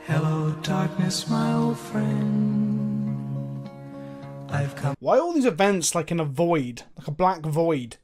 Hello, darkness, my old friend. I've come. Why are all these events like in a void? Like a black void?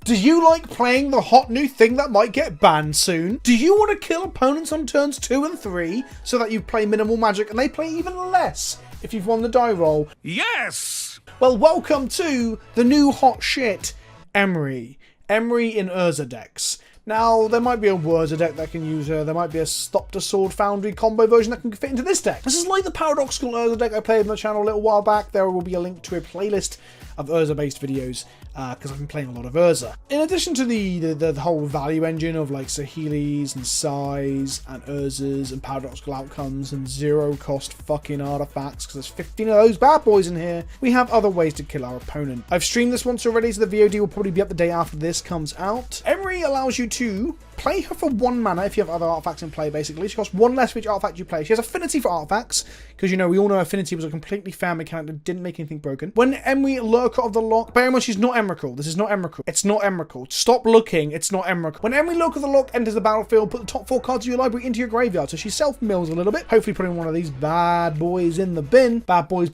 Do you like playing the hot new thing that might get banned soon? Do you want to kill opponents on turns 2 and 3 so that you play minimal magic and they play even less if you've won the die roll? Yes! Well, welcome to the new hot shit, Emry. Emry in Urza decks. Now, there might be a Urza deck that can use her. There might be a Stop to Sword Foundry combo version that can fit into this deck. This is like the paradoxical Urza deck I played on the channel a little while back. There will be a link to a playlist of Urza-based videos because I've been playing a lot of Urza. In addition to the whole value engine of like Saheelis and Sais and Urzas and paradoxical outcomes and zero cost fucking artifacts, because there's 15 of those bad boys in here, we have other ways to kill our opponent. I've streamed this once already, so the VOD will probably be up the day after this comes out. Emry allows you to play her for 1 mana if you have other artifacts in play, basically. She costs 1 less for each artifact you play. She has affinity for artifacts, because, you know, we all know affinity was a completely fair mechanic that didn't make anything broken. When Emry Lurker of the Loch, bear in mind she's not Emrakul. This is not Emrakul. It's not Emrakul. Stop looking. It's not Emrakul. When Emry Lurker of the Loch enters the battlefield, put the top 4 cards of your library into your graveyard. So she self-mills a little bit, hopefully putting one of these bad boys in the bin. Bad boys,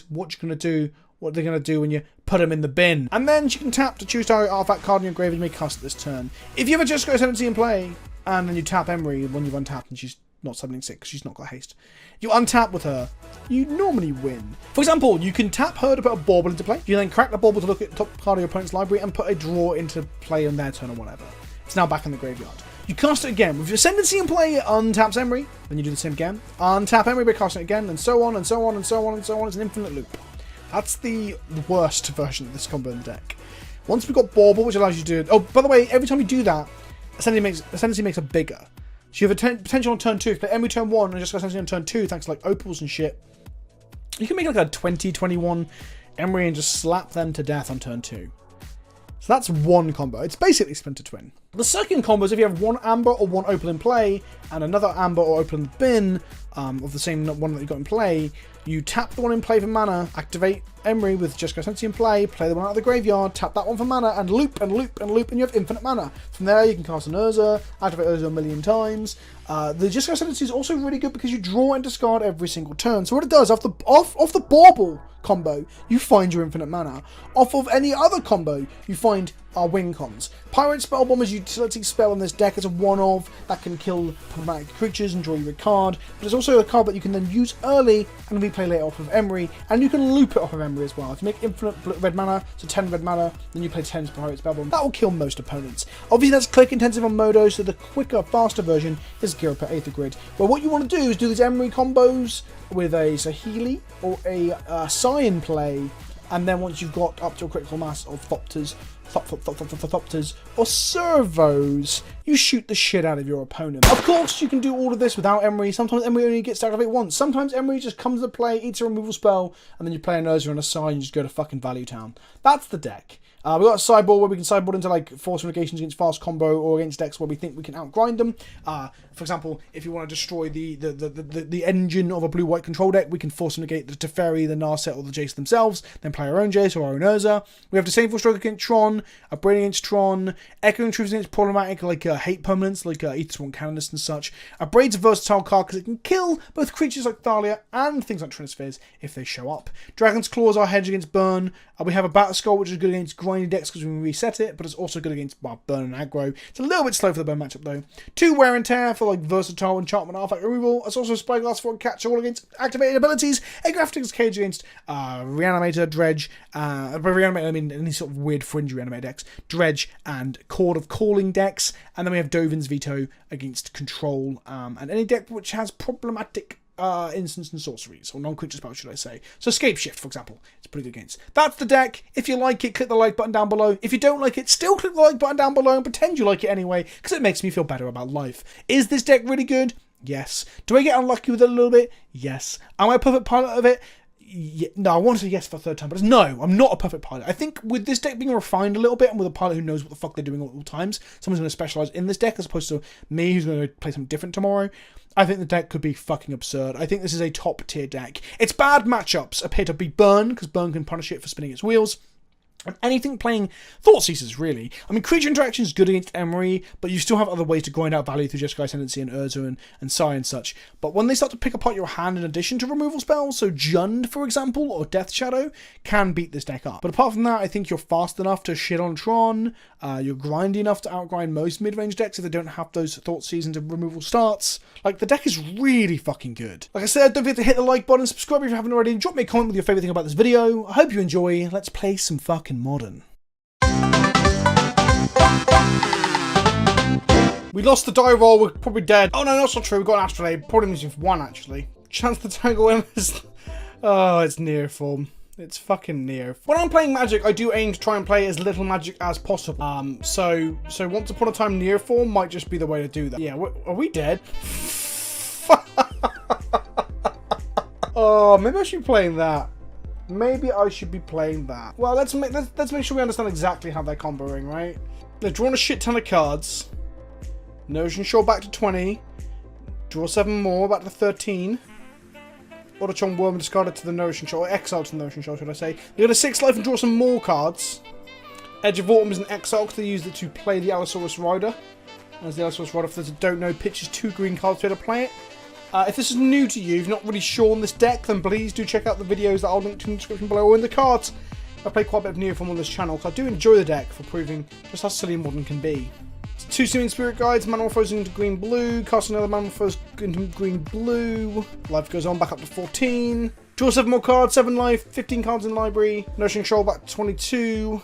what you gonna do? What they're going to do when you put them in the bin. And then you can tap to choose target artifact card in your graveyard and may cast this turn. If you have a Jeskai Ascendancy in play, and then you tap Emry when you've untapped and she's not summoning 6 because she's not got haste, you untap with her, you normally win. For example, you can tap her to put a bauble into play. You then crack the bauble to look at the top card of your opponent's library and put a draw into play on their turn or whatever. It's now back in the graveyard. You cast it again. With your Ascendancy in play, it untaps Emry, then you do the same again. Untap Emry by casting it again, and so on and so on and so on and so on. It's an infinite loop. That's the worst version of this combo in the deck. Once we've got Bauble, which allows you to do... Oh, by the way, every time you do that, Ascendancy makes it bigger. So you have a potential on turn 2. If you play Emry turn 1 and just got Ascendancy on turn 2, thanks to like Opals and shit, you can make like a 20-21 Emry and just slap them to death on turn 2. So that's one combo. It's basically Splinter Twin. The second combo is if you have 1 Amber or 1 Opal in play, and another Amber or Opal in the bin of the same one that you got in play, you tap the one in play for mana, activate Emry with Jeskai Ascendancy in play the one out of the graveyard, tap that one for mana, and loop and loop and loop, and you have infinite mana. From there, you can cast an Urza, activate Urza a million times. The Jeskai Ascendancy is also really good because you draw and discard every single turn. So what it does, off the Bauble combo, you find your infinite mana. Off of any other combo, you find our win cons. Pirate Spellbomb is a utility spell in this deck. It's a one-of that can kill problematic creatures and draw you a card, but it's also a card that you can then use early and replay later off of Emry, and you can loop it off of Emry as well. If you make infinite red mana, so 10 red mana, then you play 10 Pirate Spellbomb. That will kill most opponents. Obviously that's click intensive on Modo, so the quicker, faster version is Gear Up at Aether Grid. But what you want to do is do these Emry combos with a Saheeli or a Sai in play, and then once you've got up to a critical mass of Thopters or Servos, you shoot the shit out of your opponent. Of course, you can do all of this without Emry. Sometimes Emry only gets to activate once. Sometimes Emry just comes to play, eats a removal spell, and then you play an Urza and a Sai and you just go to fucking Value Town. That's the deck. We've got a sideboard where we can sideboard into like force negations against fast combo or against decks where we think we can outgrind them. For example, if you want to destroy the engine of a blue-white control deck, we can force negate the Teferi, the Narset, or the Jace themselves, then play our own Jace or our own Urza. We have Disdainful Stroke against Tron, a Brain against Tron, Echoing Truth against problematic like hate permanents like Aethersworn Canonist and such. A Braid's a versatile card because it can kill both creatures like Thalia and things like Trinispheres if they show up. Dragon's Claw is our hedge against Burn. We have a Battle Skull, which is good against grindy decks because we can reset it, but it's also good against Burn and aggro. It's a little bit slow for the Burn matchup though. 2 Wear and Tear for like versatile enchantment artifact removal. It's also Spyglass for catch all against activated abilities. A Graphics Cage against Reanimator, Dredge, by Reanimator I mean any sort of weird fringe Reanimator decks, Dredge and Chord of Calling decks, and then we have Dovin's Veto against Control, and any deck which has problematic instants and sorceries, or non-creature spells should I say. So Scape Shift, for example, it's pretty good against. That's the deck. If you like it, click the like button down below. If you don't like it, still click the like button down below and pretend you like it anyway, because it makes me feel better about life. Is this deck really good? Yes. Do I get unlucky with it a little bit? Yes. Am I a perfect pilot of it? Yeah, no, I want to say yes for the third time, but it's no, I'm not a perfect pilot. I think with this deck being refined a little bit and with a pilot who knows what the fuck they're doing at all times, someone's going to specialise in this deck as opposed to me who's going to play something different tomorrow, I think the deck could be fucking absurd. I think this is a top tier deck. Its bad matchups appear to be Burn, because Burn can punish it for spinning its wheels. And anything playing Thought Seizers, really. I mean, creature interaction is good against Emory, but you still have other ways to grind out value through Jeskai Ascendancy and Urza and Sai and such. But when they start to pick apart your hand in addition to removal spells, so Jund, for example, or Death Shadow, can beat this deck up. But apart from that, I think you're fast enough to shit on Tron, you're grindy enough to outgrind most mid-range decks if they don't have those Thought Seasons and removal starts. Like, the deck is really fucking good. Like I said, don't forget to hit the like button, subscribe if you haven't already, and drop me a comment with your favourite thing about this video. I hope you enjoy. Let's play some fucking Modern. We lost the die roll, we're probably dead. Oh no, that's not true, we got an Astrolabe. Probably means you've won, actually. Chance to tangle in is... Oh, it's near form. It's fucking near. When I'm playing Magic, I do aim to try and play as little Magic as possible. So once upon a time near form might just be the way to do that. Yeah, are we dead? Oh, maybe I should be playing that. Maybe I should be playing that. Well, let's make sure we understand exactly how they're comboing, right? They've drawn a shit ton of cards. Notion Shore back to 20. Draw 7 more, back to 13. Autochon Worm discarded to the Notion Shore, or exiled to the Notion Shore, should I say. They got a 6 life and draw some more cards. Edge of Autumn is an exile because they used it to play the Allosaurus Rider. As the Allosaurus Rider, for those that don't know, pitches 2 green cards to be able to play it. If this is new to you, if you're not really sure on this deck, then please do check out the videos that I'll link to in the description below or in the cards. I play quite a bit of Neoform on this channel, because I do enjoy the deck for proving just how silly Modern can be. So 2 Swimming Spirit Guides, Manamorphose into green-blue, cast another Manamorphose into green-blue, life goes on back up to 14, draw 7 more cards, 7 life, 15 cards in library, Nourishing Shoal back to 22,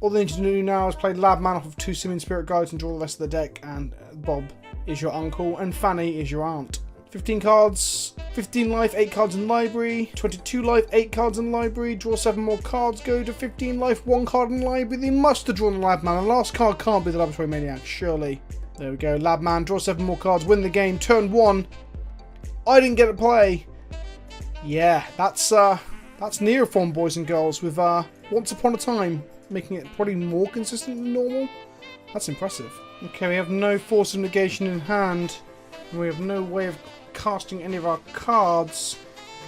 all they need to do now is play Lab Man off of 2 Swimming Spirit Guides and draw the rest of the deck, and Bob is your uncle, and Fanny is your aunt. 15 cards, 15 life, 8 cards in library, 22 life, 8 cards in library, draw 7 more cards, go to 15 life, 1 card in library. They must have drawn the Lab Man. The last card can't be the Laboratory Maniac, surely. There we go, Lab Man, draw 7 more cards, win the game, turn 1. I didn't get to play. Yeah, that's Neoform, boys and girls, with Once Upon a Time, making it probably more consistent than normal. That's impressive. Okay, we have no Force of Negation in hand, and we have no way of casting any of our cards.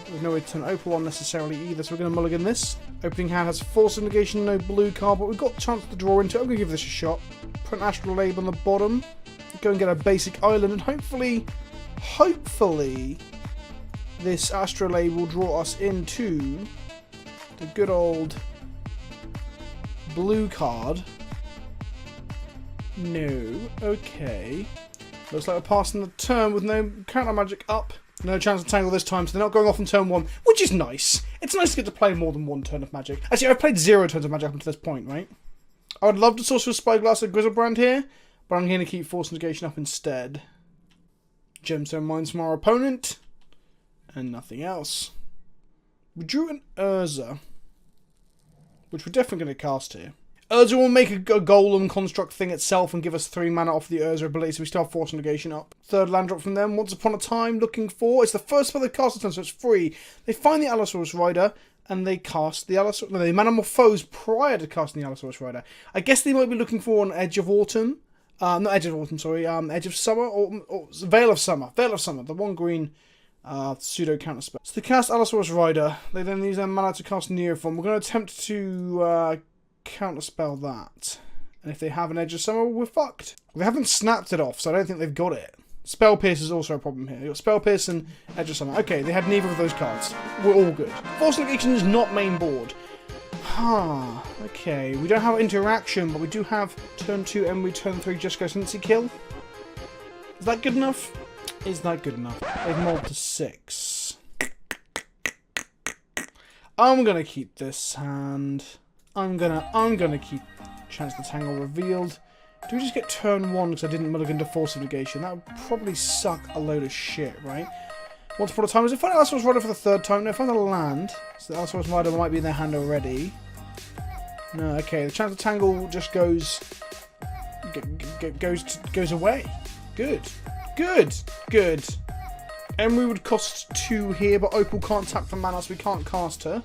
There's no way to turn Opal on necessarily either, so we're going to mulligan this. Opening hand has Force of Negation, no blue card, but we've got a chance to draw into it. I'm going to give this a shot. Put an Astrolabe on the bottom. Go and get a basic island, and hopefully, this Astrolabe will draw us into the good old blue card. No, okay. Looks like we're passing the turn with no counter magic up. No chance to tangle this time, so they're not going off on turn 1, which is nice. It's nice to get to play more than 1 turn of magic. Actually, I've played 0 turns of magic up until this point, right? I would love to Sorcerer's Spyglass and Grizzlebrand here, but I'm going to keep Force Negation up instead. Gemstone Mines from our opponent, and nothing else. We drew an Urza, which we're definitely going to cast here. Urza will make a golem construct thing itself and give us 3 mana off the Urza ability, so we still have Force Negation up. 3rd land drop from them, Once Upon a Time, looking for... It's the first spell they cast this turn, so it's free. They find the Allosaurus Rider, and they cast the Allosaurus... No, they Manamorphose prior to casting the Allosaurus Rider. I guess they might be looking for an Edge of Autumn. Not Edge of Autumn, sorry. Edge of Summer, or Veil of Summer. Veil of Summer, the 1 green... pseudo counter spell. So they cast Allosaurus Rider. They then use their mana to cast Neoform. We're going to attempt to counterspell that. And if they have an Edge of Summer, we're fucked. They haven't snapped it off, so I don't think they've got it. Spell Pierce is also a problem here. You've got Spell Pierce and Edge of Summer. Okay, they had neither of those cards. We're all good. Force Negation is not main board. Okay, we don't have interaction, but we do have turn 2 Emry, turn 3 Jeskai Ascendancy kill. Is that good enough? Is that good enough? They've mobbed to 6. I'm gonna keep this hand. I'm gonna keep Chance to Tangle revealed. Do we just get turn 1 because I didn't mulligan to Force of Negation? That would probably suck a load of shit, right? Once upon a time, is it find Allosaurus Rider for the 3rd time? No, find a land. So the Allosaurus Rider might be in their hand already. No, okay. The Chance to Tangle just goes away. Good. Good. Good. Emry would cost 2 here, but Opal can't tap for mana, so we can't cast her.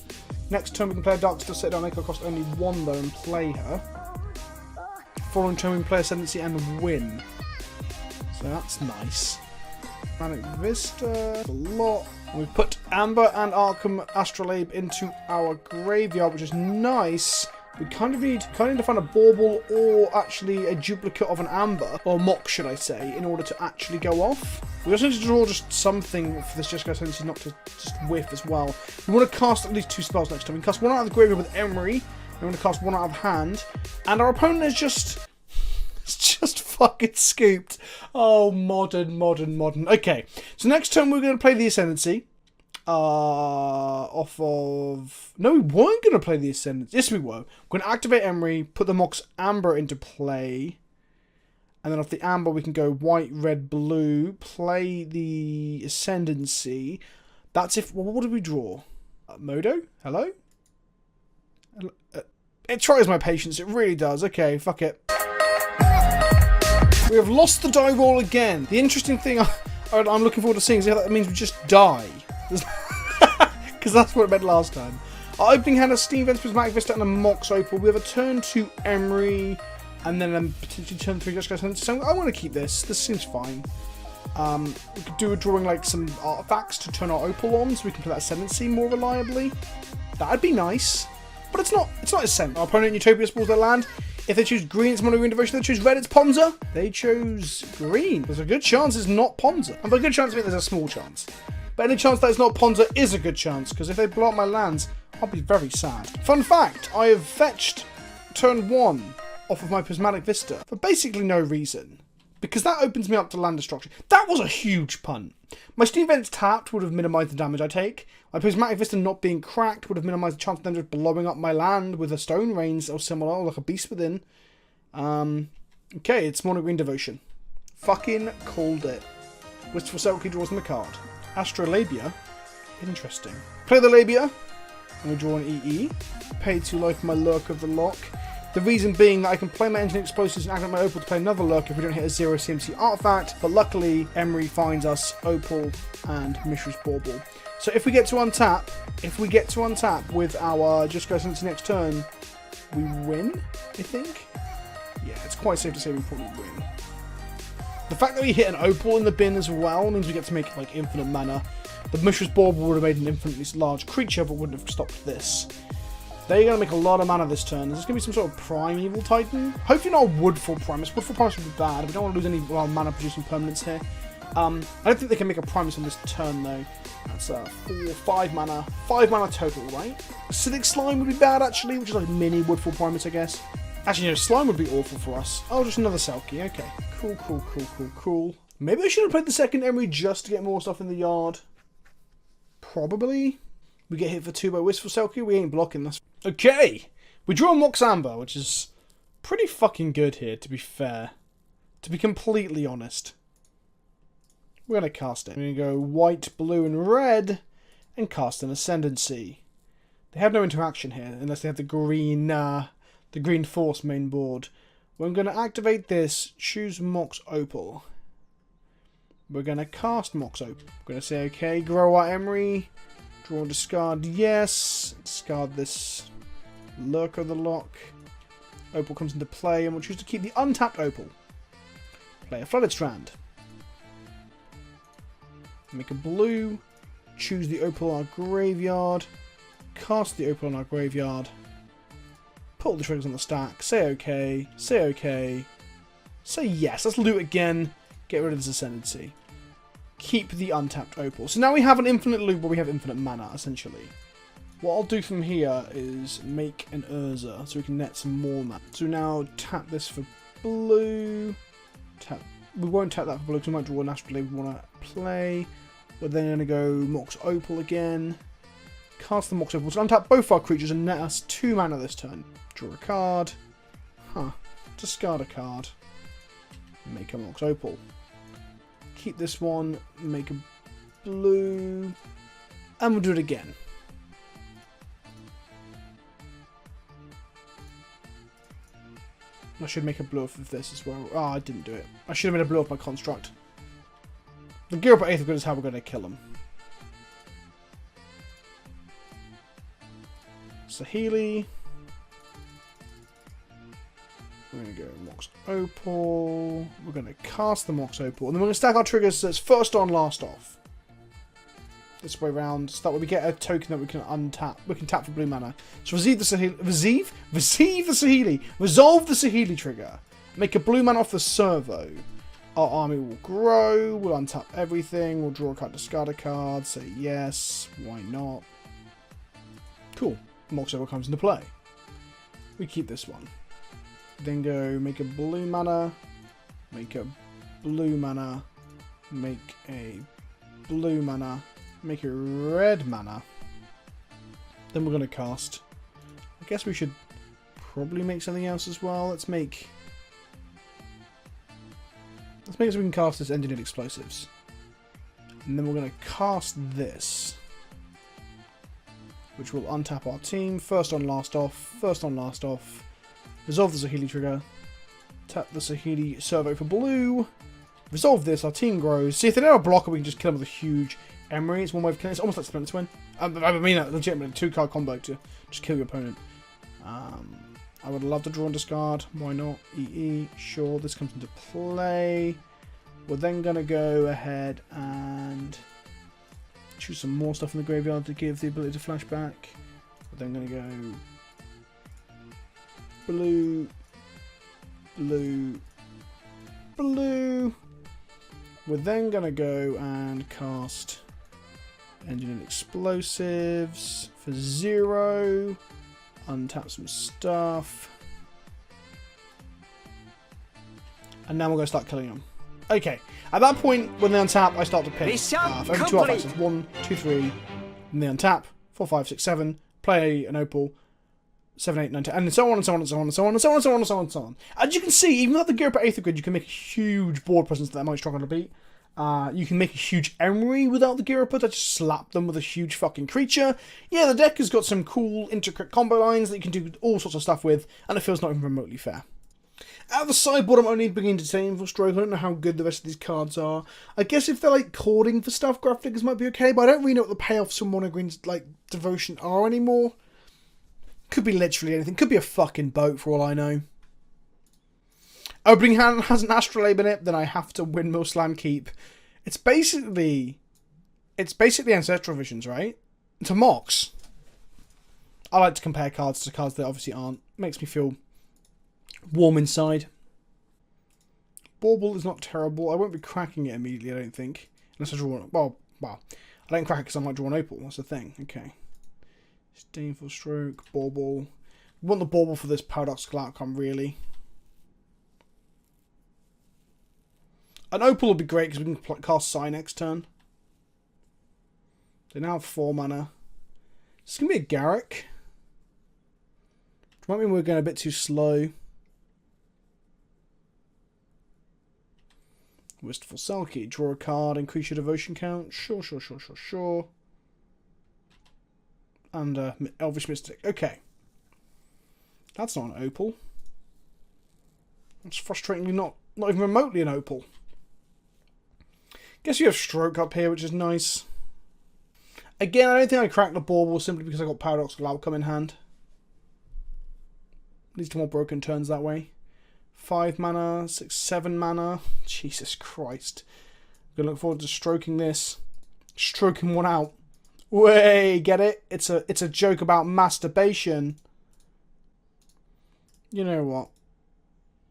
Next turn we can play a Dark Star set down, make her cost only 1 though, and play her. Following turn we can play Ascendancy and win. So that's nice. Manic Vista, a lot. We put Amber and Arkham Astrolabe into our graveyard, which is nice. We kind of need to find a bauble or actually a duplicate of an amber, or mock should I say, in order to actually go off. We also need to draw just something for this Jeskai Ascendancy not to just whiff as well. We want to cast at least 2 spells next time. We can cast one out of the graveyard with Emory, and we want to cast one out of hand, and our opponent is just... it's just fucking scooped. Oh, modern. Okay, so next turn we're going to play the Ascendancy. Off of... no, we weren't going to play the Ascendancy. Yes, we were. We're going to activate Emry, put the Mox Amber into play. And then off the Amber, we can go white, red, blue, play the Ascendancy. That's if... well, what did we draw? Modo? Hello? It tries my patience. It really does. Okay, fuck it. We have lost the die roll again. The interesting thing I'm looking forward to seeing is how that means we just die. Because that's what it meant last time. Our opening hand has Steam Vents, Prismatic Vista, and a Mox Opal. We have a turn 2 Emry, and then potentially turn 3 Jeskai Ascendancy. So I want to keep this. This seems fine. We could do a drawing like some artifacts to turn our Opal on, so we can play that Ascendancy more reliably. That'd be nice, but it's not essential. Our opponent Utopia spawns their land. If they choose green, it's Mono Green Devotion. If they choose red, it's Ponza. They chose green. There's a good chance it's not Ponza, and by a good chance I mean there's a small chance. But any chance that it's not Ponza is a good chance, because if they blow up my lands, I'll be very sad. Fun fact, I have fetched turn 1 off of my Prismatic Vista for basically no reason. Because that opens me up to land destruction. That was a huge punt. My Steam Vents tapped would have minimised the damage I take. My Prismatic Vista not being cracked would have minimised the chance of them just blowing up my land with a Stone Rains or similar, or like a Beast Within. Okay, it's Mono Green Devotion. Fucking called it. Wistful Selkie draws them a card. Astrolabia. Interesting. Play the Labia. And we draw an EE. Pay 2 life for my Lurker of the Loch. The reason being that I can play my Engineering Explosives and activate my Opal to play another Lurker if we don't hit a 0 CMC artifact. But luckily, Emry finds us Opal and Mishra's Bauble. So if we get to untap with our Jeskai Ascendancy next turn, we win, I think? Yeah, it's quite safe to say we probably win. The fact that we hit an Opal in the bin as well means we get to make like infinite mana. The Mishra's Bauble would have made an infinitely large creature, but wouldn't have stopped this. They're going to make a lot of mana this turn. Is this going to be some sort of Primeval Titan? Hopefully not a Woodfall Primus. Woodfall Primus would be bad. We don't want to lose any mana producing permanents here. I don't think they can make a Primus on this turn though. That's 5 mana. 5 mana total, right? Acidic Slime would be bad actually, which is like mini Woodfall Primus, I guess. Actually, no, Slime would be awful for us. Oh, just another Selkie. Okay. Cool. Maybe I should have played the second Emry just to get more stuff in the yard. Probably. We get hit for 2 by Wistful Selkie. We ain't blocking this. Okay. We draw a Mox Amber, which is pretty fucking good here, to be fair. To be completely honest. We're going to cast it. We're going to go white, blue, and red, and cast an Ascendancy. They have no interaction here, unless they have the green force main board. We're going to activate this, choose Mox Opal. We're going to cast Mox Opal. We're going to say, okay, grow our Emry. Draw and discard, yes. Discard this Lurker of the Loch. Opal comes into play, and we'll choose to keep the untapped Opal. Play a Flooded Strand. Make a blue. Choose the Opal on our graveyard. Cast the Opal on our graveyard. Put all the triggers on the stack. Say okay. Say okay. Say yes. Let's loot again. Get rid of this Ascendancy. Keep the untapped Opal. So now we have an infinite loop where we have infinite mana, essentially. What I'll do from here is make an Urza so we can net some more mana. So now tap this for blue. We won't tap that for blue because we might draw an Astrolabe we want to play. We're then going to go Mox Opal again. Cast the Mox Opal. So untap both our creatures and net us 2 mana this turn. Draw a card. Discard a card. Make a Mox Opal. Keep this one, make a blue, and we'll do it again. I should make a blue off of this as well. Oh, I didn't do it. I should have made a blue off my construct. The gear up at 8th of good is how we're going to kill him. Saheeli. We're going to go Mox Opal. We're going to cast the Mox Opal. And then we're going to stack our triggers so it's first on, last off. this way around, so that way we get a token that we can untap. We can tap for blue mana. So receive the Saheeli, resolve the Saheeli trigger, make a blue mana off the servo. Our army will grow, we'll untap everything, we'll draw a card, discard a card, say yes, why not. Cool, Mox Servo comes into play. We keep this one. Then go make a blue mana, make a blue mana, make a blue mana, make a red mana. Then we're going to cast. I guess we should probably make something else as well. Let's make it so we can cast this Engineered Explosives. And then we're going to cast this, which will untap our team. First on, last off. First on, last off. Resolve the Saheeli trigger. Tap the Saheeli servo for blue. Resolve this, our team grows. See, if they don't have a blocker, we can just kill them with a huge Emory. It's one way of killing. It's almost like Splinter Twin. I mean, legitimately, 2-card combo to just kill your opponent. I would love to draw and discard. Why not? EE. Sure, this comes into play. We're then going to go ahead and choose some more stuff in the graveyard to give the ability to flashback. We're then going to go blue, blue, blue. We're then going to go and cast Engineered Explosives for 0. Untap some stuff. And now we're going to start killing them. Okay, at that point, when they untap, I start to pick. Over 2 artifacts. 1, 2, 3. And they untap. 4, 5, 6, 7. Play an Opal. 7, 8, 9, 10. And so on and so on and so on and so on and so on and so on and so on and so on. As you can see, even without the gear up at 8th grid, you can make a huge board presence that might struggle to beat. You can make a huge Emry without the gear up. I just slap them with a huge fucking creature. Yeah, the deck has got some cool intricate combo lines that you can do all sorts of stuff with, and it feels not even remotely fair. Out of the sideboard, I'm only beginning to say for stroke. I don't know how good the rest of these cards are. I guess if they're like cording for stuff, graph figures might be okay, but I don't really know what the payoffs from Mono Green's like devotion are anymore. Could be literally anything. Could be a fucking boat for all I know. Opening hand has an Astrolabe in it, then I have to Windmill Slam Keep. It's basically Ancestral Visions, right? It's a Mox. I like to compare cards to cards that obviously aren't. Makes me feel warm inside. Bauble is not terrible. I won't be cracking it immediately, I don't think. Unless I draw one. Well, I don't crack it because I might draw an Opal. That's the thing. Okay. Disdainful Stroke, Bauble. We want the Bauble for this paradoxical outcome, really. An Opal would be great because we can cast Psy next turn. They now have 4 mana. This is going to be a Garrick. Which might mean we're going a bit too slow. Wistful Selkie. Draw a card, increase your devotion count. Sure. And Elvish Mystic. Okay. That's not an Opal. That's frustratingly not even remotely an Opal. Guess you have Stroke up here, which is nice. Again, I don't think I cracked the Bauble simply because I got Paradoxical Outcome in hand. Leads to more broken turns that way. 5 mana, 6, 7 mana. Jesus Christ. I'm gonna look forward to stroking this. Stroking one out. Way, get it? It's a joke about masturbation. You know what?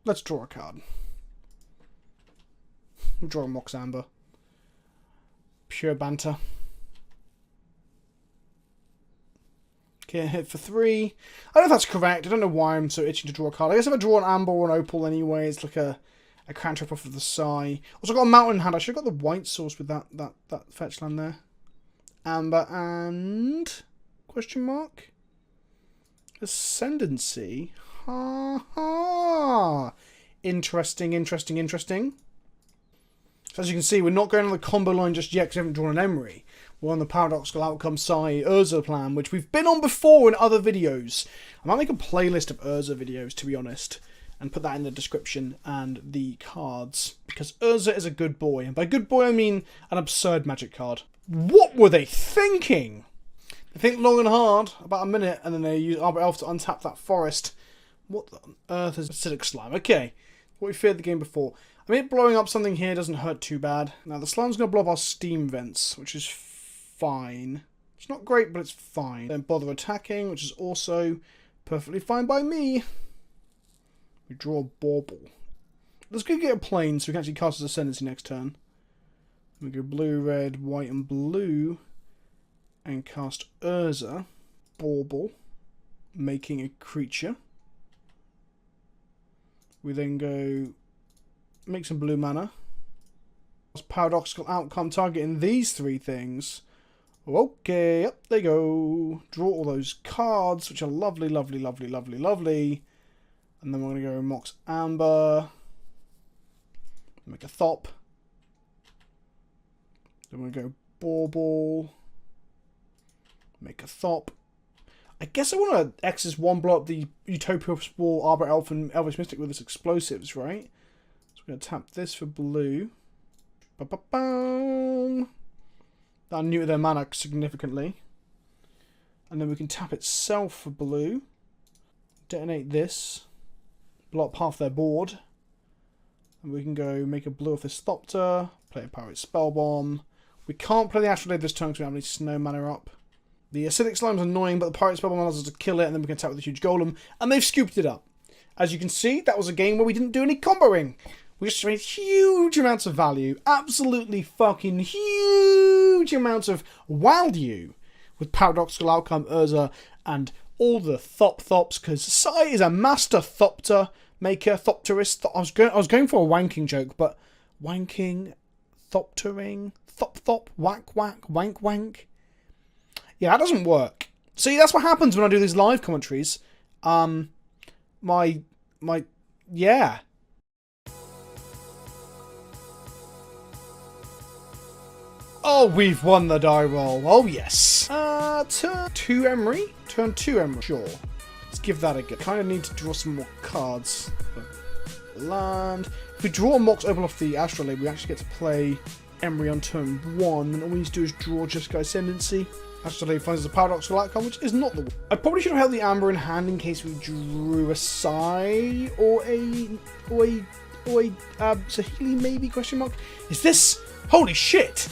Let's draw a card. I'm drawing Mox Amber. Pure banter. Okay, hit for 3. I don't know if that's correct. I don't know why I'm so itching to draw a card. I guess if I draw an Amber or an Opal anyway, it's like a cantrip off of the Psy. Also got a Mountain in hand. I should have got the white source with that fetch land there. Amber and... question mark? Ascendancy. Ha ha. Interesting. So as you can see, we're not going on the combo line just yet because we haven't drawn an Emry. We're on the Paradoxical Outcome Psy Urza plan, which we've been on before in other videos. I might make a playlist of Urza videos, to be honest, and put that in the description and the cards, because Urza is a good boy. And by good boy, I mean an absurd magic card. What were they thinking? They think long and hard, about a minute, and then they use Arbor Elf to untap that forest. What on earth is Acidic Slime? Okay, what we feared the game before. I mean, blowing up something here doesn't hurt too bad. Now, the slime's going to blow up our steam vents, which is fine. It's not great, but it's fine. Don't bother attacking, which is also perfectly fine by me. We draw a bauble. Let's go get a plane so we can actually cast his Ascendancy next turn. We go blue, red, white, and blue. And cast Urza. Bauble. Making a creature. We then go make some blue mana. Paradoxical outcome targeting these three things. Okay, up they go. Draw all those cards, which are lovely, lovely, lovely, lovely, lovely. And then we're going to go Mox Amber. Make a Thop. Then we're going to go Bauble. Make a Thop. I guess I want to X's one blow up the Utopia Spore, Arbor Elf, and Elvish Mystic with its explosives, right? So we're going to tap this for blue. Ba-ba-bam. That neutered their mana significantly. And then we can tap itself for blue. Detonate this. Blow up half their board. And we can go make a blue off this Thopter. Play a Pirate Spellbomb. We can't play the Astrolabe this turn because we have any snow mana up. The Acidic Slime's annoying, but the Pirate Spellbomb allows us to kill it, and then we can attack with a huge Golem. And they've scooped it up. As you can see, that was a game where we didn't do any comboing. We just made huge amounts of value. Absolutely fucking huge amounts of value with Paradoxical Outcome, Urza, and all the Thops, because Sai is a master Thopter maker, Thopterist. I was going for a wanking joke, but wanking, Thoptering, Thop, whack, wank, wank. Yeah, that doesn't work. See, that's what happens when I do these live commentaries. Yeah. Oh, we've won the die roll. Oh, yes. Turn 2 Emry. Turn 2 Emry. Sure. Let's give that a go. Kind of need to draw some more cards. Land. If we draw a Mox Opal off the Astrolabe, we actually get to play Emry on turn 1. And all we need to do is draw Jeskai Ascendancy. Astrolabe finds us a Paradoxical Outcome, which is not the one. I probably should have held the Amber in hand in case we drew a Sai or a Saheeli maybe, question mark. Is this... Holy shit!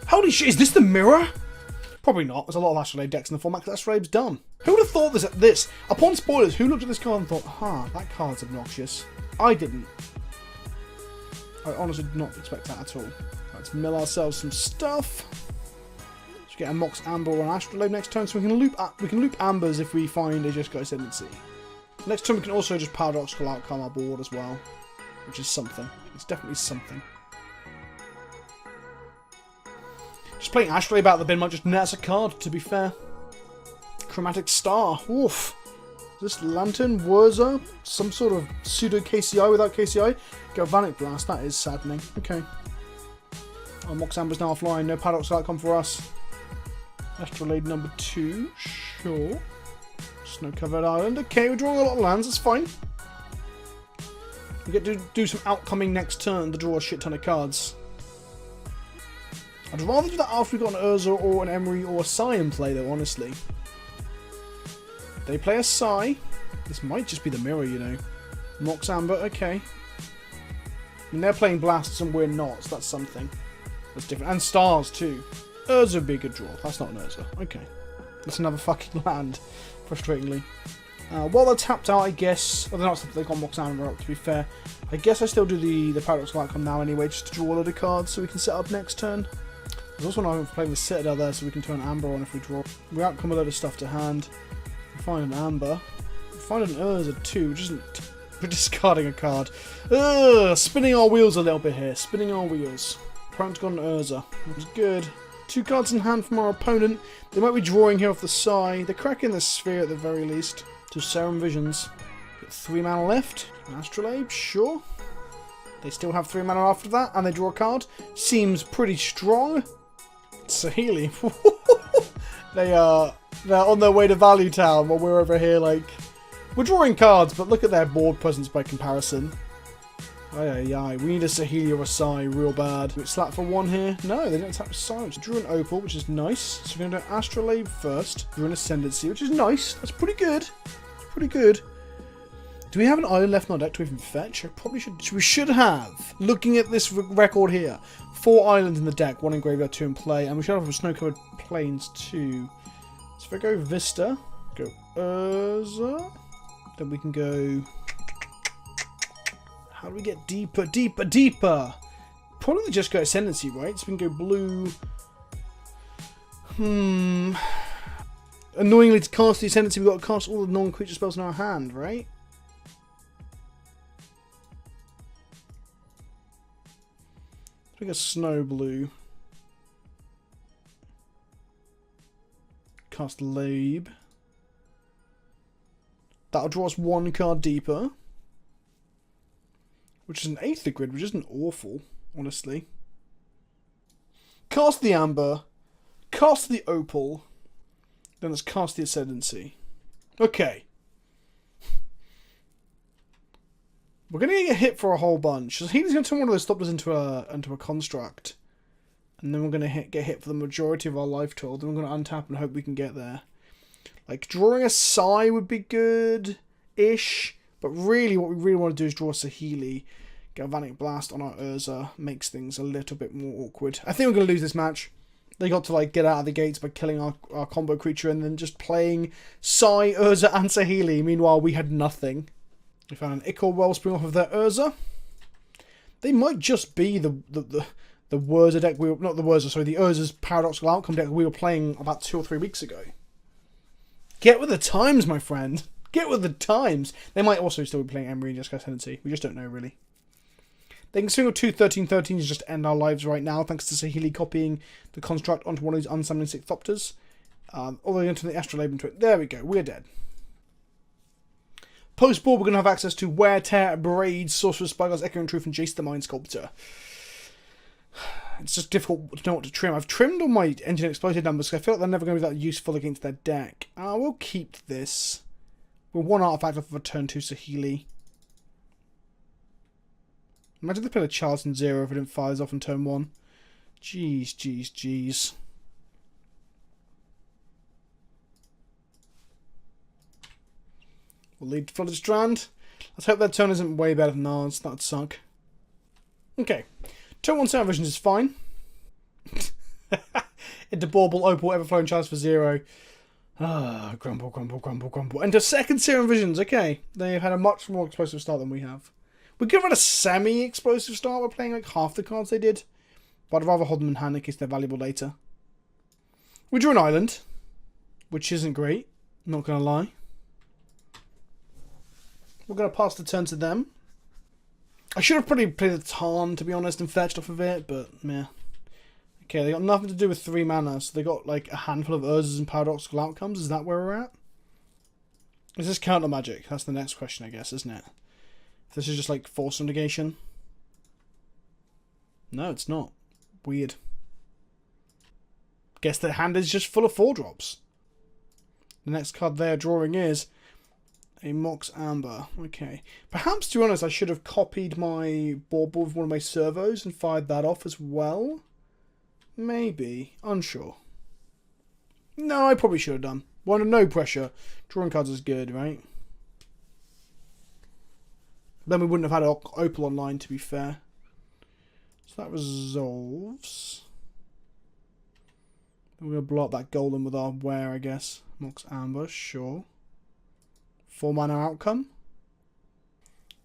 Holy shit, is this the mirror? Probably not. There's a lot of Astrolabe decks in the format because Astrolabe's dumb. Who would have thought this? Upon spoilers, who looked at this card and thought, that card's obnoxious? I didn't. I honestly did not expect that at all. Let's mill ourselves some stuff. Let's get a Mox Amber or an Astrolabe next turn so we can loop Ambers if we find a Jeskai Ascendancy. Next turn we can also just Paradoxical Outcome our board as well, which is something. It's definitely something. Just playing Astrolabe out of the bin might just net us a card, to be fair. Chromatic Star. Oof. Is this Lantern? Urza? Some sort of pseudo KCI without KCI? Galvanic Blast. That is saddening. Okay. Our Mox Amber's now offline. No Paradoxical Outcome for us. Astrolabe number 2. Sure. Snow Covered Island. Okay, we're drawing a lot of lands. That's fine. We get to do some outcoming next turn to draw a shit ton of cards. I'd rather do that after we've got an Urza or an Emry or a Sai in play, though, honestly. They play a Sai. This might just be the mirror, you know. Mox Amber, okay. And they're playing Blasts and we're not, so that's something. That's different. And Stars, too. Urza would be a good draw. That's not an Urza. Okay. That's another fucking land, frustratingly. While they're tapped out, I guess... Well, they're not they've got Mox Amber up, to be fair. I guess I still do the Paradoxical Outcome now anyway, just to draw a load of cards so we can set up next turn. There's also an argument for playing the Citadel there so we can turn Amber on if we draw. We outcome a load of stuff to hand. We find an Amber. We find an Urza too, which isn't... We're discarding a card. Spinning our wheels a little bit here. Spinning our wheels. Opponent's got an Urza. Which is good. 2 cards in hand from our opponent. They might be drawing here off the Sai. They're cracking the Sphere at the very least. 2 Serum Visions. Got 3 mana left. Astrolabe, sure. They still have 3 mana after that, and they draw a card. Seems pretty strong. Saheeli. They're on their way to Value Town while we're over here like... We're drawing cards, but look at their board presence by comparison. Aye. We need a Saheeli or a Sai real bad. Do we slap for 1 here? No, they don't tap Sai. So drew an Opal, which is nice. So we're going to do Astrolabe first. Drew an Ascendancy, which is nice. That's pretty good. It's pretty good. Do we have an island left in our deck to even fetch? I probably should. We should have. Looking at this record here. 4 islands in the deck, 1 in graveyard, 2 in play, and we should have snow-covered plains too. So if I go Vista, go Urza, then we can go... How do we get deeper, deeper, deeper? Probably the Jeskai Ascendancy, right? So we can go blue... Annoyingly, to cast the Ascendancy, we've got to cast all the non-creature spells in our hand, right? I think a snow blue. Cast Labe. That'll draw us 1 card deeper. Which is an Aether Grid, which isn't awful, honestly. Cast the Amber. Cast the Opal. Then let's cast the Ascendancy. Okay. We're going to get hit for a whole bunch. So he's going to turn one of those stoppers into a construct. And then we're going to get hit for the majority of our life total. Then we're going to untap and hope we can get there. Like, drawing a Sai would be good-ish. But really, what we really want to do is draw a Saheeli. Galvanic Blast on our Urza. Makes things a little bit more awkward. I think we're going to lose this match. They got to like get out of the gates by killing our combo creature and then just playing Sai, Urza and Saheeli. Meanwhile, we had nothing. We found an Ichor Wellspring off of their Urza. They might just be the Urza deck we were... Not the Urza, sorry. The Urza's Paradoxical Outcome deck we were playing about 2 or 3 weeks ago. Get with the times, my friend. Get with the times. They might also still be playing Emry and Jeskai Ascendancy. We just don't know, really. They can swing with 2 13-13s and just end our lives right now, thanks to Saheeli copying the construct onto one of these unsummoning Sixthopters. All the way into the Astrolabe into it. There we go, we're dead. Post-board, we're going to have access to Wear, Tear, Braid, Sorcerer's Spyglass, Echoing Truth, and Jace the Mind Sculptor. It's just difficult to know what to trim. I've trimmed all my Engine Explosive numbers, because I feel like they're never going to be that useful against their deck. We'll keep this. We're 1 artifact off of a turn 2 Saheeli. Imagine they played a Charlton 0 if it didn't fire us off on turn 1. Jeez, jeez, jeez. We'll lead to Flooded Strand. Let's hope that turn isn't way better than ours. That'd suck. Okay. Turn 1 Sound Visions is fine. Into Bauble, Opal, Everflowing Chalice for 0. Grumble, grumble, grumble, grumble. Into second Serum Visions. Okay. They've had a much more explosive start than we have. We could have had a semi-explosive start. We're playing like half the cards they did. But I'd rather hold them in hand in case they're valuable later. We drew an island. Which isn't great. Not going to lie. We're going to pass the turn to them. I should have probably played a Tarn, to be honest, and fetched off of it. But, meh. Okay, they got nothing to do with 3 mana. So they got like a handful of Urzas and Paradoxical Outcomes. Is that where we're at? Is this counter magic? That's the next question, I guess, isn't it? This is just like force negation. No, it's not. Weird. Guess their hand is just full of 4-drops. The next card they're drawing is a Mox Amber. Okay. Perhaps, to be honest, I should have copied my Bauble with one of my servos and fired that off as well. Maybe. Unsure. No, I probably should have done. Well, no pressure. Drawing cards is good, right? Then we wouldn't have had Opal online, to be fair. So that resolves. We're going to blow up that golden with our Wear, I guess. Mox Amber, sure. 4 mana outcome.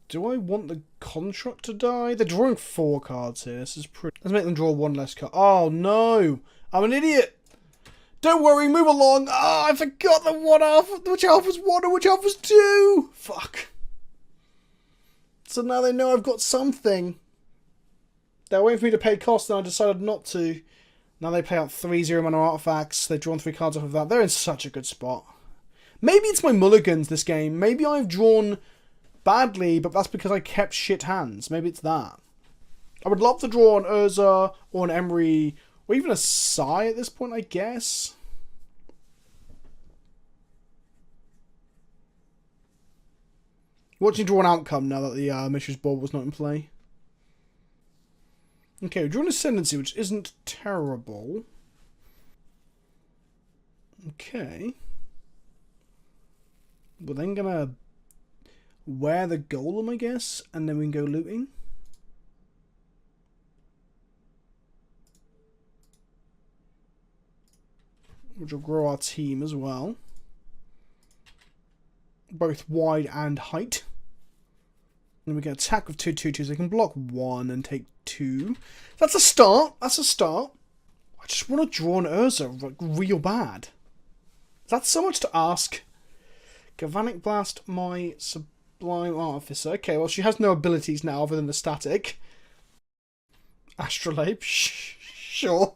Do I want the construct to die? They're drawing 4 cards here. This is pretty... Let's make them draw 1 less card. Oh, no! I'm an idiot! Don't worry, move along! Oh, I forgot that which half was 1 and which half was 2! Fuck. So now they know I've got something. They're waiting for me to pay costs and I decided not to. Now they play out 3 0-mana artifacts. They've drawn 3 cards off of that. They're in such a good spot. Maybe it's my mulligans this game. Maybe I've drawn badly, but that's because I kept shit hands. Maybe it's that. I would love to draw an Urza or an Emry or even a Sai at this point, I guess. Watching draw an outcome now that the Mishra's Board was not in play. Okay, we're drawing Ascendancy, which isn't terrible. Okay. We're then gonna wear the Golem, I guess, and then we can go looting. which will grow our team as well. Both wide and height. And we can attack with 2/2/2s. They can block 1 and take 2. That's a start. That's a start. I just want to draw an Urza like real bad. That's so much to ask. Galvanic Blast, my Sublime Artificer. Okay, well, she has no abilities now other than the static. Astrolabe. Sure.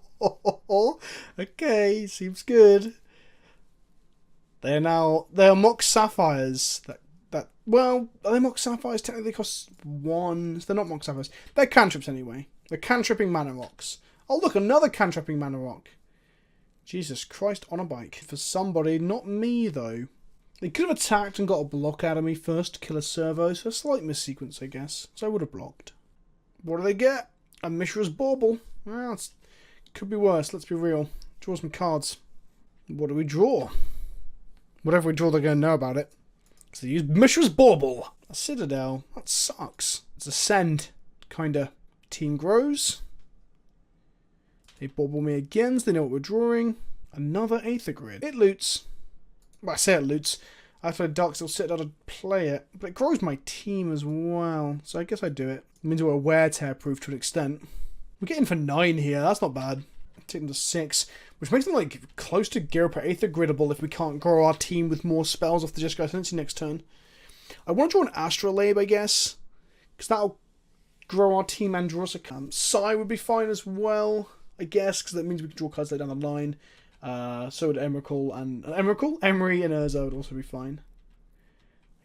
Okay, seems good. They are Mock Sapphires. Well, are they Mock Sapphires? Technically they cost 1. So they're not Mock Sapphires. They're cantrips anyway. They're cantripping mana rocks. Oh look, another cantripping mana rock. Jesus Christ on a bike. For somebody, not me though. They could have attacked and got a block out of me first to kill a servo, so a slight missequence I guess. So I would have blocked. What do they get? A Mishra's Bauble. Well, it could be worse, let's be real. Draw some cards. What do we draw? Whatever we draw, they're going to know about it. So they use Mishra's Bauble. A Citadel. That sucks. It's Ascend. Kinda. Team grows. They bauble me again, so they know what we're drawing. Another Aether Grid. It loots. Well, I say it loots. I have to play Darksteel Citadel to play it. But it grows my team as well. So I guess I do it. It means we're wear tear proof to an extent. We're getting for 9 here. That's not bad. Take them to 6. Which makes them like close to gear up Aether Gridable if we can't grow our team with more spells off the Jeskai Ascendancy next turn. I want to draw an Astrolabe, I guess. Because that'll grow our team and draw us a Psy would be fine as well, I guess, because that means we can draw cards later down the line. So would Emrakul and Emory and Urza would also be fine.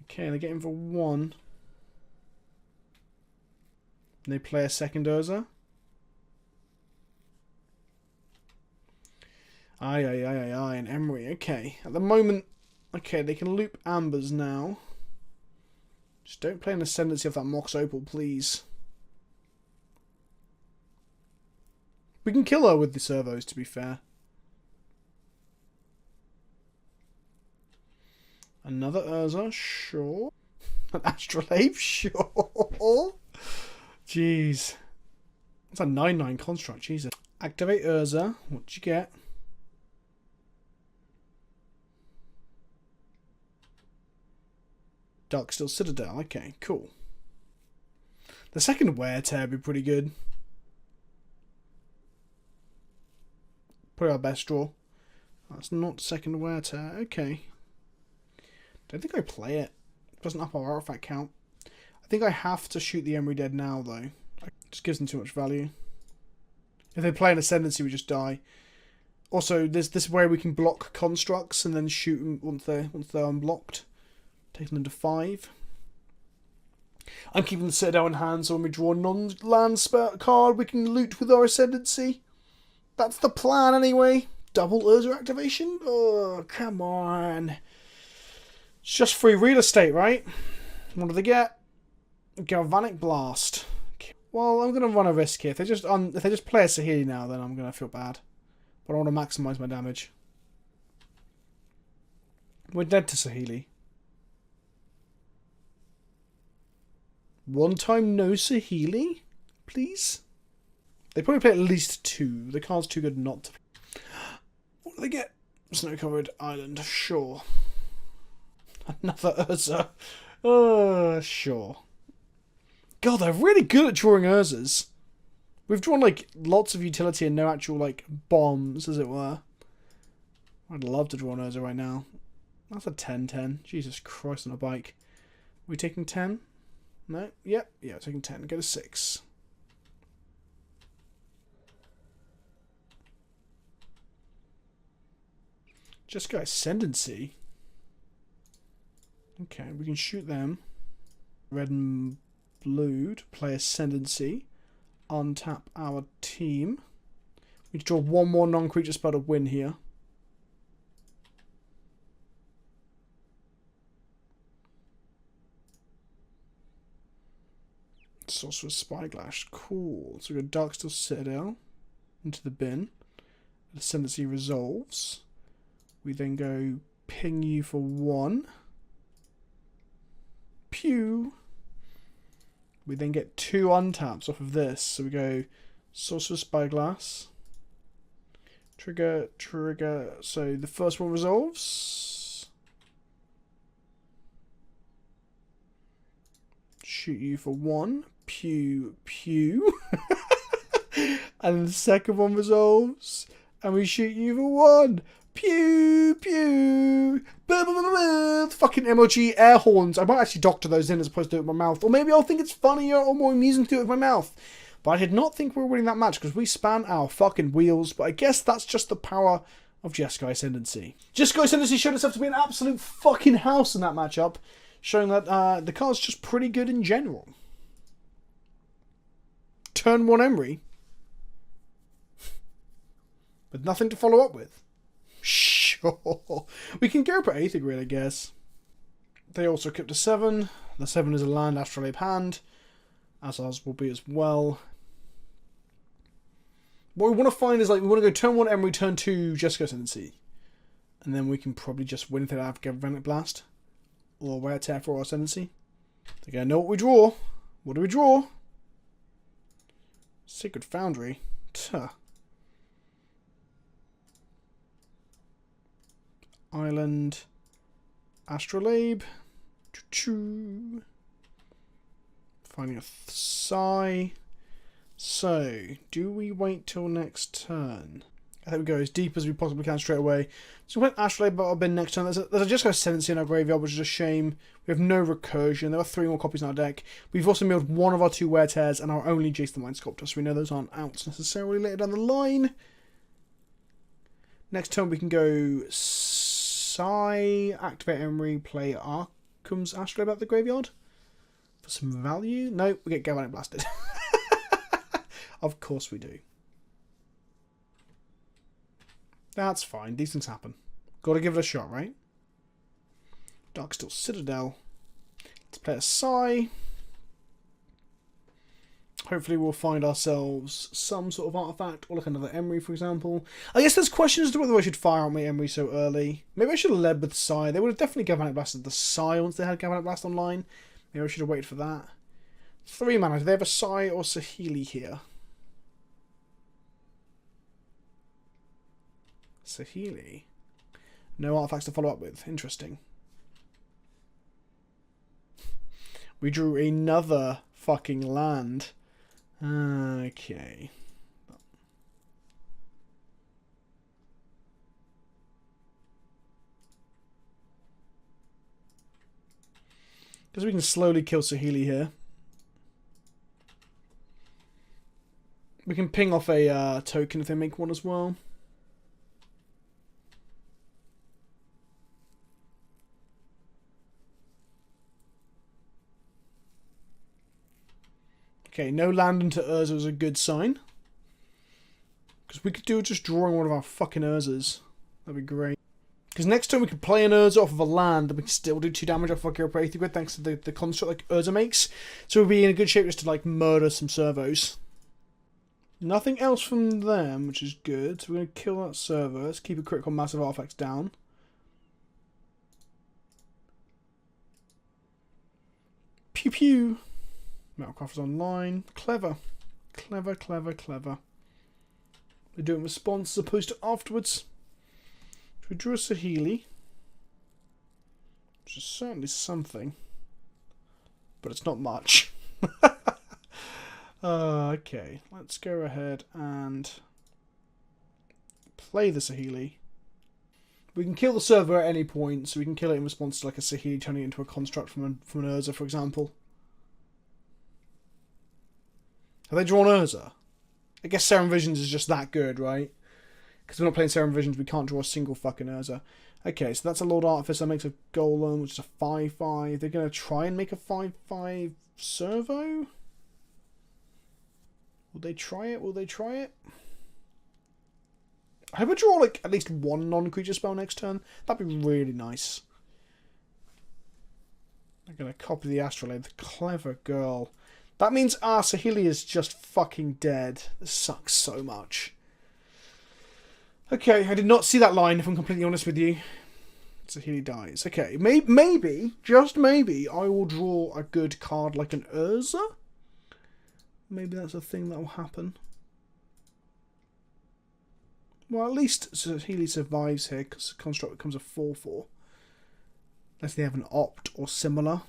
Okay, they're getting for 1. And they play a second Urza. Aye, and Emry. Okay, at the moment, okay, they can loop Ambers now. Just don't play an Ascendancy of that Mox Opal, please. We can kill her with the servos, to be fair. Another Urza, sure. An Astrolabe, sure. Jeez. That's a 9/9 construct, Jesus. Activate Urza. What'd you get? Darksteel Citadel. Okay, cool. The second wear tear would be pretty good. Probably our best draw. That's not second wear tear. Okay. Don't think I play it. It doesn't up our artifact count. I think I have to shoot the Emry dead now, though. It just gives them too much value. If they play an Ascendancy, we just die. Also, there's this way we can block constructs and then shoot them once they're unblocked. Taking them to 5. I'm keeping the Citadel in hand, so when we draw a non-land card, we can loot with our Ascendancy. That's the plan, anyway. Double Urza activation? Oh, come on. It's just free real estate, right? What do they get? Galvanic Blast. Well, I'm going to run a risk here. If they just play a Saheeli now, then I'm going to feel bad. But I want to maximise my damage. We're dead to Saheeli. One time no Saheeli, please? They probably play at least 2. The card's too good not to. What do they get? Snow-covered island, sure. Another Urza. Sure. God, they're really good at drawing Urzas. We've drawn, like, lots of utility and no actual, like, bombs, as it were. I'd love to draw an Urza right now. That's a 10/10. Jesus Christ on a bike. Are we taking 10? No? Yep. Yeah, taking 10. Go to 6. Jeskai Ascendancy. Okay, we can shoot them. Red and blue to play Ascendancy. Untap our team. We need to draw 1 more non-creature spell to win here. Sorcerer's Spyglass. Cool. So we go Darksteel Citadel into the bin. Ascendancy resolves. We then go ping you for 1. Pew. We then get 2 untaps off of this. So we go Sorcerer's Spyglass. Trigger, trigger. So the first one resolves. Shoot you for 1. Pew, pew. And the second one resolves. And we shoot you for 1. Pew, pew. Fucking emoji air horns. I might actually doctor those in as opposed to do it with my mouth. Or maybe I'll think it's funnier or more amusing to do it with my mouth. But I did not think we were winning that match because we span our fucking wheels. But I guess that's just the power of Jeskai Ascendancy. Jeskai Ascendancy showed itself to be an absolute fucking house in that matchup. Showing that the card's just pretty good in general. Turn 1 Emry. With nothing to follow up with. Sure. We can go for Aether Grid, I guess. They also kept a 7. The 7 is a land Astrolabe hand. As ours will be as well. What we want to find is, like, we want to go turn 1 Emry, turn 2 Jeskai Ascendancy. And then we can probably just win if they don't have Galvanic Blast. Or Wear Tear for our Ascendancy. They're going to know what we draw. What do we draw? Sacred Foundry. Tuh. Island. Astrolabe. Choo-choo. Finding a Psy. So, do we wait till next turn? I think we go as deep as we possibly can straight away. So we went Astrolabe, but I'll bin next turn. There's a Jeskai Ascendancy in our graveyard, which is a shame. We have no recursion. There are 3 more copies in our deck. We've also milled 1 of our 2 Wear Tears and our only Jace the Mind Sculptor, so we know those aren't out necessarily later down the line. Next turn we can go Psy, activate Emry, play Arkham's Astrolabe out of the graveyard. For some value. No, we get Galvanic Blasted. Of course we do. That's fine. These things happen. Got to give it a shot, right? Darksteel Citadel. Let's play a Psy. Hopefully we'll find ourselves some sort of artifact, or like another Emry, for example. I guess there's questions as to whether I should fire out my Emry so early. Maybe I should have led with Psy. They would have definitely Galvanic Blasted the Psy once they had Galvanic Blast online. Maybe I should have waited for that. 3 mana. Do they have a Psy or Saheeli here? Saheeli. No artifacts to follow up with. Interesting. We drew another fucking land. Okay. Because we can slowly kill Saheeli here. We can ping off a token if they make one as well. Okay, no land into Urza is a good sign. Because we could do just drawing one of our fucking Urzas. That'd be great. Because next turn we could play an Urza off of a land and we can still do 2 damage off our Aether Grid thanks to the construct like Urza makes. So we'll be in a good shape just to like murder some servos. Nothing else from them, which is good. So we're going to kill that server. Let's keep a critical massive artifacts down. Pew pew. Metalcrafters online. Clever. Clever, clever, clever. They do it in response as opposed to afterwards. So we drew a Saheeli. Which is certainly something. But it's not much. Okay, let's go ahead and play the Saheeli. We can kill the server at any point, so we can kill it in response to like a Saheeli turning it into a construct from an Urza, for example. Have they drawn Urza? I guess Serum Visions is just that good, right? Because we're not playing Serum Visions, we can't draw a single fucking Urza. Okay, so that's a Lord Artificer, makes a Golem, which is a 5/5. They're going to try and make a 5/5 servo? Will they try it? Will they try it? I hope I draw like at least 1 non-creature spell next turn. That'd be really nice. I'm going to copy the Astrolabe, the clever girl. That means our Saheeli is just fucking dead. This sucks so much. Okay, I did not see that line, if I'm completely honest with you. Saheeli dies. Okay, maybe, just maybe, I will draw a good card like an Urza. Maybe that's a thing that will happen. Well, at least Healy survives here, because Construct becomes a 4/4. Unless they have an Opt or similar.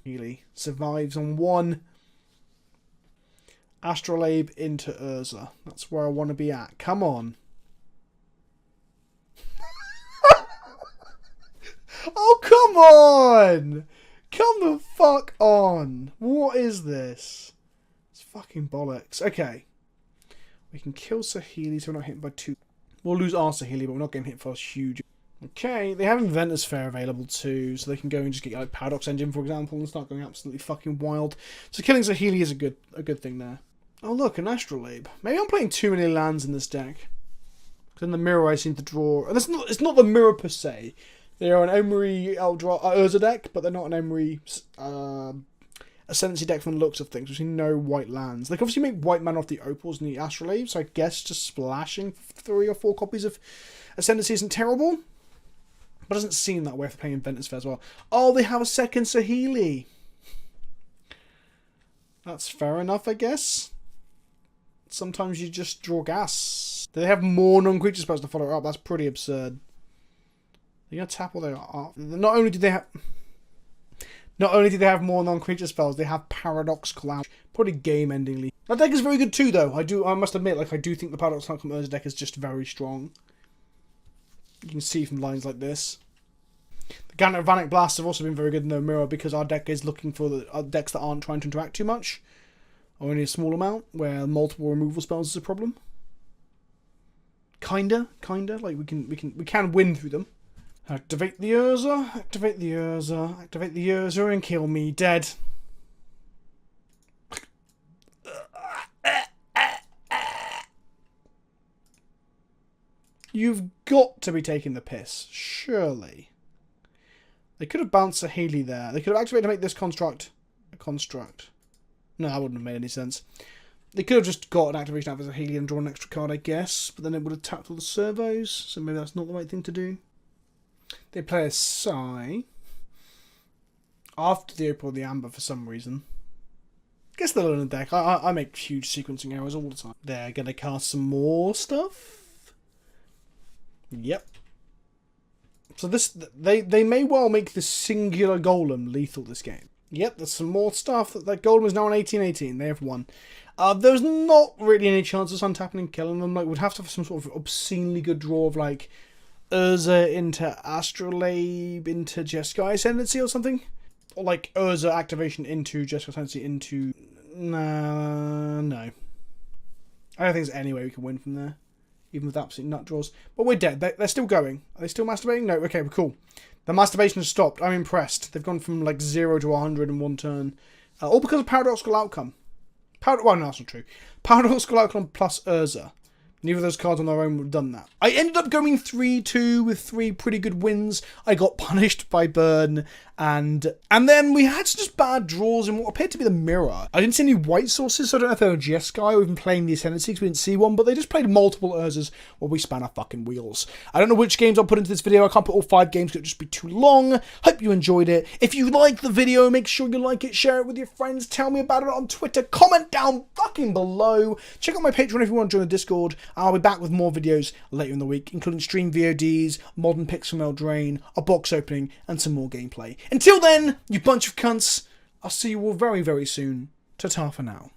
Healy survives on 1. Astrolabe into Urza. That's where I want to be at. Come on. Oh, come on! Come the fuck on! What is this? It's fucking bollocks. Okay. We can kill Saheeli so we're not hit by 2. We'll lose our Saheeli, but we're not getting hit for a huge... Okay, they have Inventor's Fair available too, so they can go and just get like Paradox Engine, for example, and start going absolutely fucking wild. So killing Saheeli is a good thing there. Oh look, an Astrolabe. Maybe I'm playing too many lands in this deck. Because in the mirror I seem to draw... And it's not the mirror per se. They are an Emory Urza deck, but they're not an Emory Ascendancy deck from the looks of things. We've seen no white lands. They can obviously make white mana off the Opals and the Astrolabe, so I guess just splashing 3 or 4 copies of Ascendancy isn't terrible. But it doesn't seem that way if they're playing Inventor's Fair as well. Oh, they have a second Saheeli. That's fair enough, I guess. Sometimes you just draw gas. Do they have more non-creature spells to follow it up? That's pretty absurd. They're going to tap all their art. Not only do they have more non-creature spells, they have Paradoxical Out. Probably game-endingly. That deck is very good too, though. I must admit, like I do think the Paradoxical Outcome Urza deck is just very strong. You can see from lines like this. The Galvanic Blasts have also been very good in the mirror because our deck is looking for the decks that aren't trying to interact too much. Or only a small amount, where multiple removal spells is a problem. Kinda. Like we can win through them. Activate the Urza, activate the Urza, activate the Urza and kill me dead. You've got to be taking the piss, surely. They could have bounced a Healy there. They could have activated to make this construct a construct. No, that wouldn't have made any sense. They could have just got an activation out of a Healy and drawn an extra card, I guess, but then it would have tapped all the servos, so maybe that's not the right thing to do. They play a Psy after the Opal or the Amber for some reason. Guess they'll learn the deck. I make huge sequencing errors all the time. They're going to cast some more stuff. Yep. So they may well make this singular Golem lethal this game. Yep, there's some more stuff. That Golem is now on 18/18. They have won. There's not really any chance of untapping and killing them. Like, we'd have to have some sort of obscenely good draw of like Urza into Astrolabe into Jeskai Ascendancy or something. Or like Urza activation into Jeskai Ascendancy into... Nah, no. I don't think there's any way we can win from there. Even with absolute nut draws. But we're dead. They're still going. Are they still masturbating? No. Okay, we're cool. The masturbation has stopped. I'm impressed. They've gone from like 0 to 100 in one turn. All because of Paradoxical Outcome. Well, no, that's not true. Paradoxical Outcome plus Urza. Neither of those cards on their own would have done that. I ended up going 3-2 with 3 pretty good wins. I got punished by Burn, and then we had just bad draws in what appeared to be the mirror. I didn't see any white sources, so I don't know if they were Jeskai or even playing the Ascendancy because we didn't see one, but they just played multiple Urzas while we span our fucking wheels. I don't know which games I'll put into this video. I can't put all 5 games because it would just be too long. Hope you enjoyed it. If you liked the video, make sure you like it, share it with your friends, tell me about it on Twitter, comment down fucking below. Check out my Patreon if you want to join the Discord. I'll be back with more videos later in the week, including stream VODs, modern picks from Eldraine, a box opening, and some more gameplay. Until then, you bunch of cunts, I'll see you all very, very soon. Ta-ta for now.